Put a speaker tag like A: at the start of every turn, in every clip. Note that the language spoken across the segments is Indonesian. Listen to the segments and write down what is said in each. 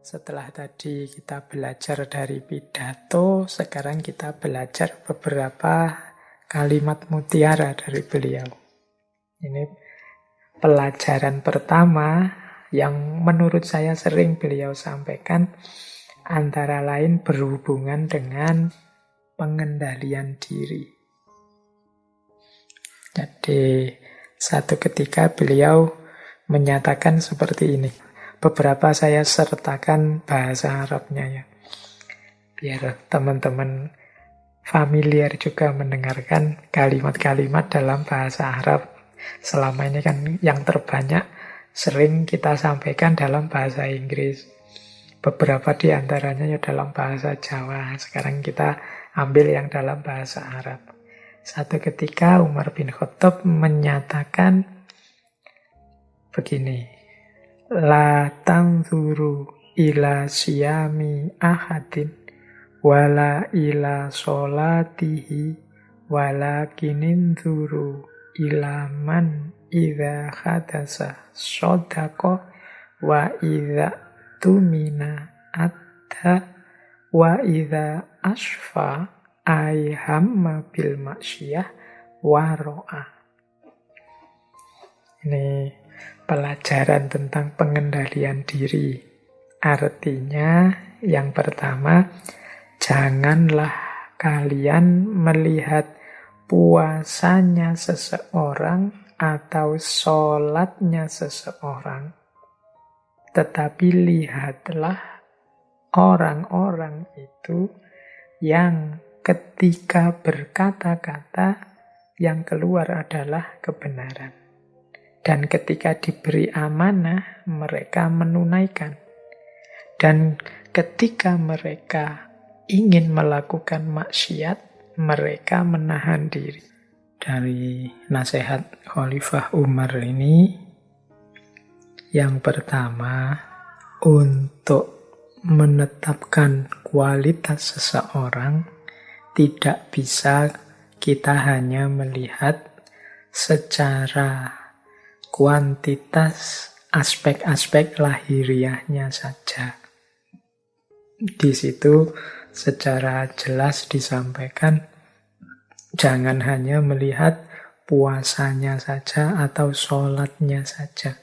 A: Setelah tadi kita belajar dari pidato, sekarang kita belajar beberapa kalimat mutiara dari beliau. Ini pelajaran pertama yang menurut saya sering beliau sampaikan, antara lain berhubungan dengan pengendalian diri. Jadi, satu ketika beliau menyatakan seperti ini. Beberapa saya sertakan bahasa Arabnya ya. Biar teman-teman familiar juga mendengarkan kalimat-kalimat dalam bahasa Arab. Selama ini kan yang terbanyak sering kita sampaikan dalam bahasa Inggris. Beberapa di antaranya ya dalam bahasa Jawa. Sekarang kita ambil yang dalam bahasa Arab. Satu ketika Umar bin Khattab menyatakan begini. La tanzuru ila siyami ahadin wala ila solatihi walakinin zuru ila man idha hadasa sodako wa idha tumina adha wa idha asfa ayhamma bil maksiyah waro'a. Ini pelajaran tentang pengendalian diri. Artinya, yang pertama, janganlah kalian melihat puasanya seseorang atau sholatnya seseorang, tetapi lihatlah orang-orang itu yang ketika berkata-kata yang keluar adalah kebenaran. Dan ketika diberi amanah, mereka menunaikan. Dan ketika mereka ingin melakukan maksiat, mereka menahan diri. Dari nasihat Khalifah Umar ini, yang pertama, untuk menetapkan kualitas seseorang, tidak bisa kita hanya melihat secara kuantitas aspek-aspek lahiriahnya saja. Di situ secara jelas disampaikan, jangan hanya melihat puasanya saja atau sholatnya saja.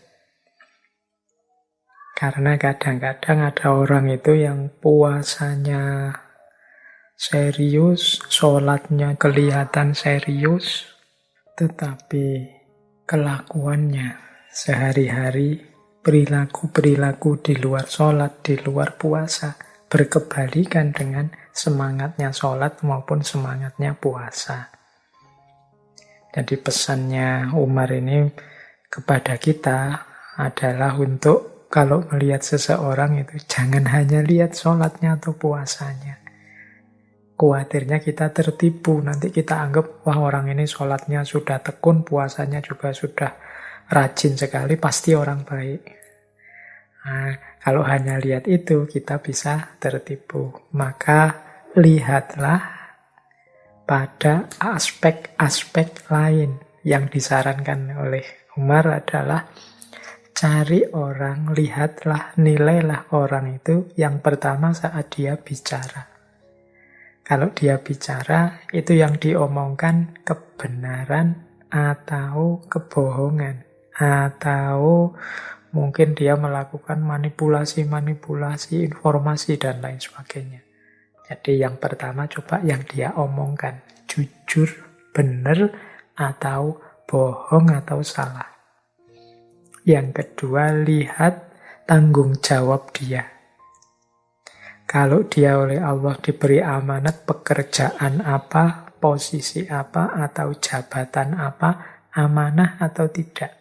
A: Karena kadang-kadang ada orang itu yang puasanya serius, sholatnya kelihatan serius, tetapi kelakuannya sehari-hari, perilaku-perilaku di luar sholat, di luar puasa, berkebalikan dengan semangatnya sholat maupun semangatnya puasa. Jadi pesannya Umar ini kepada kita adalah untuk kalau melihat seseorang itu jangan hanya lihat sholatnya atau puasanya. Khawatirnya kita tertipu, nanti kita anggap, wah orang ini sholatnya sudah tekun, puasanya juga sudah rajin sekali, pasti orang baik. Nah, kalau hanya lihat itu, kita bisa tertipu. Maka lihatlah pada aspek-aspek lain. Yang disarankan oleh Umar adalah cari orang, lihatlah, nilailah orang itu yang pertama saat dia bicara. Kalau dia bicara, itu yang diomongkan kebenaran atau kebohongan. Atau mungkin dia melakukan manipulasi-manipulasi informasi dan lain sebagainya. Jadi yang pertama coba yang dia omongkan. Jujur, benar, atau bohong atau salah. Yang kedua, lihat tanggung jawab dia. Kalau dia oleh Allah diberi amanat pekerjaan apa, posisi apa, atau jabatan apa, amanah atau tidak.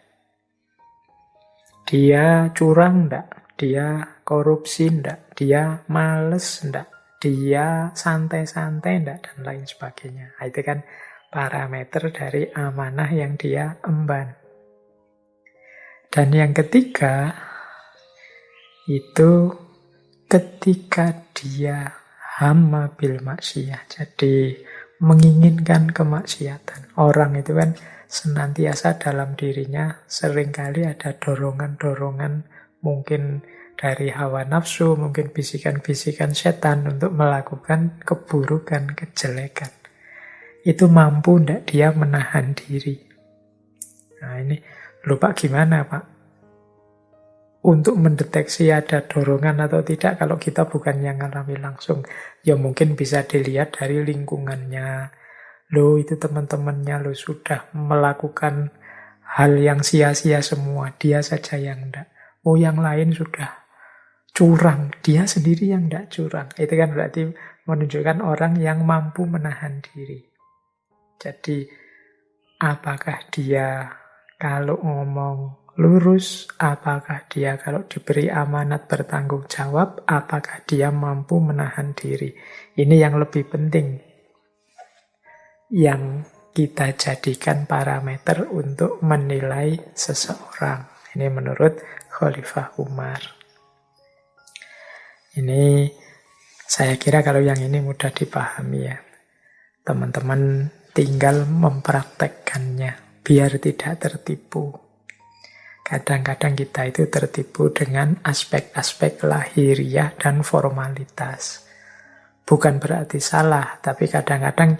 A: Dia curang enggak? Dia korupsi enggak? Dia males enggak? Dia santai-santai enggak? Dan lain sebagainya. Nah, itu kan parameter dari amanah yang dia emban. Dan yang ketiga, itu ketika dia hamma bil maksiyah, jadi menginginkan kemaksiatan. Orang itu kan senantiasa dalam dirinya seringkali ada dorongan-dorongan, mungkin dari hawa nafsu, mungkin bisikan-bisikan setan untuk melakukan keburukan, kejelekan. Itu mampu ndak dia menahan diri. Nah ini, lupa gimana Pak? Untuk mendeteksi ada dorongan atau tidak kalau kita bukan yang ngalami langsung. Ya mungkin bisa dilihat dari lingkungannya. Loh itu teman-temannya loh sudah melakukan hal yang sia-sia semua. Dia saja yang ndak. Oh yang lain sudah curang. Dia sendiri yang ndak curang. Itu kan berarti menunjukkan orang yang mampu menahan diri. Jadi, apakah dia kalau ngomong lurus, apakah dia kalau diberi amanat bertanggung jawab, apakah dia mampu menahan diri. Ini yang lebih penting, yang kita jadikan parameter untuk menilai seseorang. Ini menurut Khalifah Umar. Ini saya kira kalau yang ini mudah dipahami ya. Teman-teman tinggal mempraktekkannya biar tidak tertipu. Kadang-kadang kita itu tertipu dengan aspek-aspek lahiriah dan formalitas. Bukan berarti salah, tapi kadang-kadang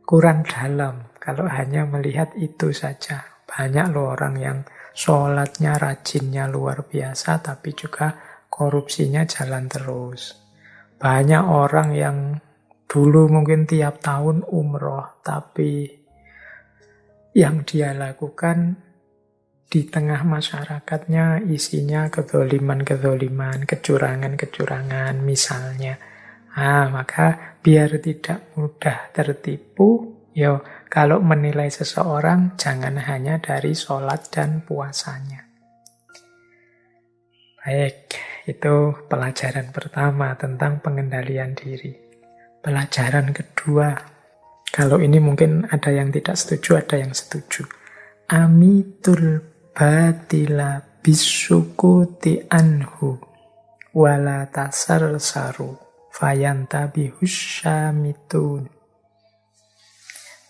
A: kurang dalam kalau hanya melihat itu saja. Banyak loh orang yang sholatnya, rajinnya luar biasa, tapi juga korupsinya jalan terus. Banyak orang yang dulu mungkin tiap tahun umroh, tapi yang dia lakukan di tengah masyarakatnya isinya kezoliman-kezoliman, kecurangan-kecurangan misalnya. Maka biar tidak mudah tertipu, kalau menilai seseorang jangan hanya dari sholat dan puasanya. Baik, itu pelajaran pertama tentang pengendalian diri. Pelajaran kedua, kalau ini mungkin ada yang tidak setuju, ada yang setuju. Amitul batila bisukuti anhu wala tasarsaru fayantabihus syamitun.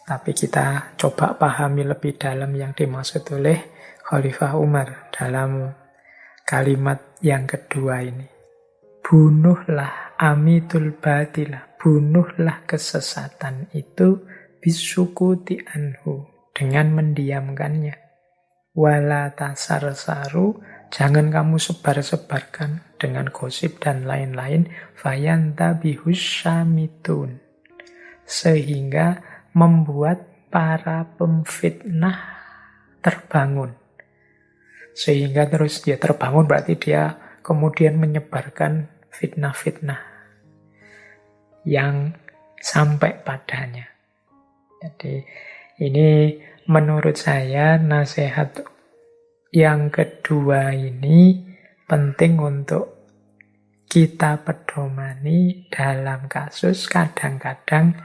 A: Tapi kita coba pahami lebih dalam yang dimaksud oleh Khalifah Umar dalam kalimat yang kedua ini. Bunuhlah amitul batilah, bunuhlah kesesatan itu bisukuti anhu, dengan mendiamkannya. Wala tasarsaru, jangan kamu sebar-sebarkan dengan gosip dan lain-lain. Fayantabihus syamitun, sehingga membuat para pemfitnah terbangun. Sehingga terus dia terbangun berarti dia kemudian menyebarkan fitnah-fitnah yang sampai padanya. Jadi ini menurut saya nasihat yang kedua ini penting untuk kita pedomani dalam kasus kadang-kadang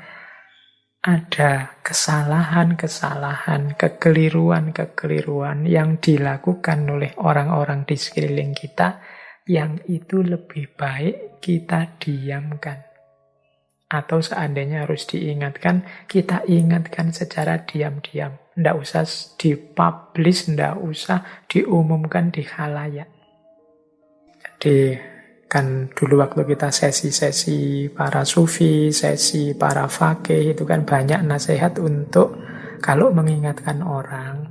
A: ada kesalahan-kesalahan, kekeliruan-kekeliruan yang dilakukan oleh orang-orang di sekeliling kita, yang itu lebih baik kita diamkan. Atau seandainya harus diingatkan, kita ingatkan secara diam-diam. Nggak usah dipublish, nggak usah diumumkan di khalayak. Jadi kan dulu waktu kita sesi-sesi para sufi, sesi para fakih, itu kan banyak nasihat untuk kalau mengingatkan orang,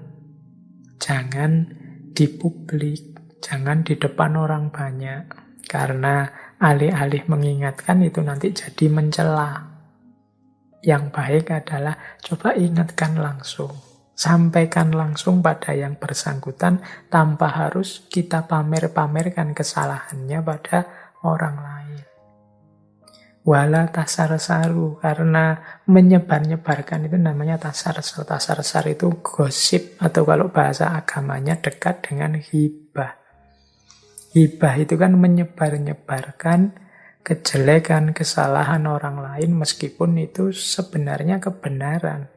A: jangan di publik, jangan di depan orang banyak. Karena alih-alih mengingatkan itu nanti jadi mencela. Yang baik adalah coba ingatkan langsung. Sampaikan langsung pada yang bersangkutan tanpa harus kita pamer-pamerkan kesalahannya pada orang lain. Wala tasarsaru, karena menyebar-nyebarkan itu namanya tasarsar. Tasarsar itu gosip, atau kalau bahasa agamanya dekat dengan hibah. Hibah itu kan menyebar-nyebarkan kejelekan, kesalahan orang lain meskipun itu sebenarnya kebenaran.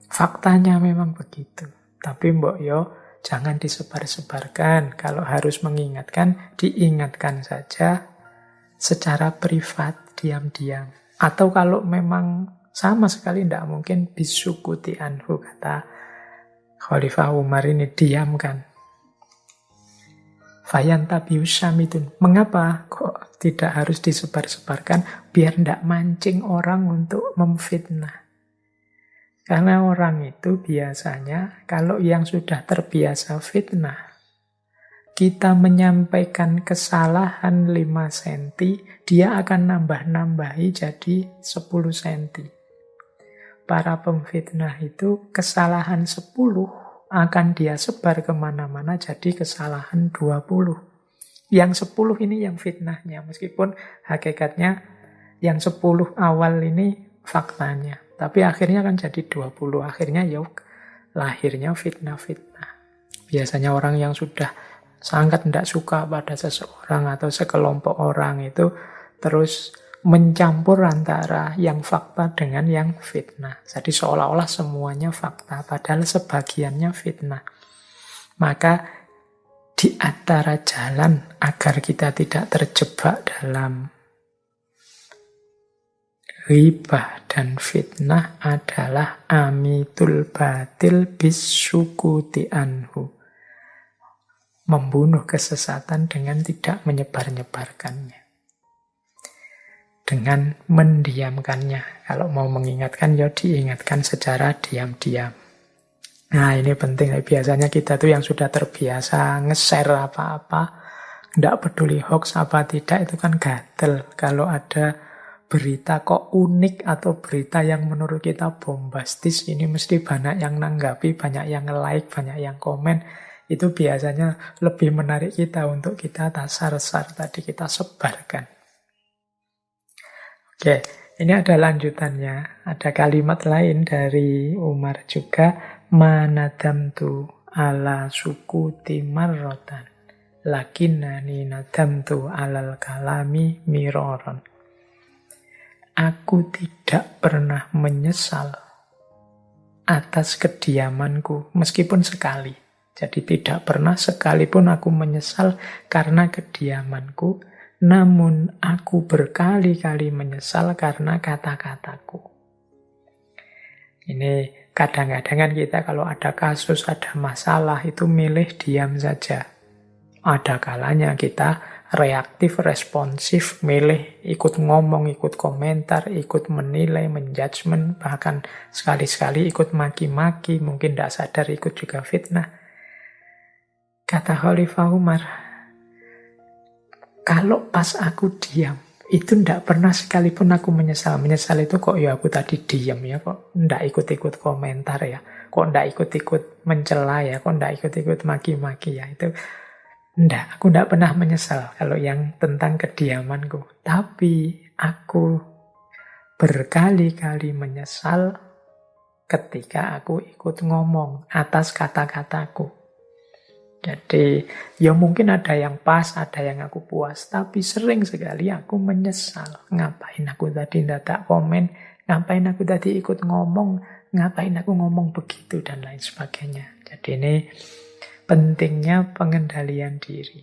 A: Faktanya memang begitu. Tapi mbok yo jangan disebar-sebarkan. Kalau harus mengingatkan, diingatkan saja secara privat, diam-diam. Atau kalau memang sama sekali tidak mungkin, bisukuti anhu, kata Khalifah Umar ini, diamkan. Fayantabius samitun. Mengapa kok tidak harus disebar-sebarkan? Biar tidak mancing orang untuk memfitnah. Karena orang itu biasanya kalau yang sudah terbiasa fitnah, kita menyampaikan kesalahan 5 cm, dia akan nambah-nambahi jadi 10 cm. Para pemfitnah itu kesalahan 10 akan dia sebar kemana-mana jadi kesalahan 20. Yang 10 ini yang fitnahnya, meskipun hakikatnya yang 10 awal ini faktanya. Tapi akhirnya kan jadi 20. Akhirnya ya lahirnya fitnah-fitnah. Biasanya orang yang sudah sangat tidak suka pada seseorang atau sekelompok orang itu terus mencampur antara yang fakta dengan yang fitnah. Jadi seolah-olah semuanya fakta, padahal sebagiannya fitnah. Maka di antara jalan agar kita tidak terjebak dalam ghibah dan fitnah adalah amitul batil bisukuti anhu. Membunuh kesesatan dengan tidak menyebar-nyebarkannya. Dengan mendiamkannya. Kalau mau mengingatkan, ya diingatkan secara diam-diam. Nah, ini penting. Biasanya kita tuh yang sudah terbiasa nge-share apa-apa, tidak peduli hoax apa tidak, itu kan gatel. Kalau ada berita kok unik atau berita yang menurut kita bombastis, ini mesti banyak yang nanggapi, banyak yang like, banyak yang komen. Itu biasanya lebih menarik kita untuk kita tasar-sar tadi, kita sebarkan. Oke, ini ada lanjutannya. Ada kalimat lain dari Umar juga. Manadamtu ala sukuti marrotan. Lakinnani nadamtu alal kalami miroron. Aku tidak pernah menyesal atas kediamanku, meskipun sekali. Jadi tidak pernah sekalipun aku menyesal karena kediamanku, namun aku berkali-kali menyesal karena kata-kataku. Ini kadang-kadang kan kita kalau ada kasus, ada masalah, itu milih diam saja. Ada kalanya kita reaktif, responsif, milih ikut ngomong, ikut komentar, ikut menilai, menjudgment, bahkan sekali-sekali ikut maki-maki, mungkin tidak sadar ikut juga fitnah. Kata Khalifah Umar, kalau pas aku diam, itu tidak pernah sekalipun aku menyesal. Menyesal itu kok ya aku tadi diam ya, kok tidak ikut-ikut komentar ya, kok tidak ikut-ikut mencela ya, kok tidak ikut-ikut maki-maki ya, itu tidak, aku tidak pernah menyesal kalau yang tentang kediamanku. Tapi aku berkali-kali menyesal ketika aku ikut ngomong atas kata-kataku. Jadi ya mungkin ada yang pas, ada yang aku puas, tapi sering sekali aku menyesal. Ngapain aku tadi tidak komen, ngapain aku tadi ikut ngomong, ngapain aku ngomong begitu dan lain sebagainya. Jadi ini pentingnya pengendalian diri.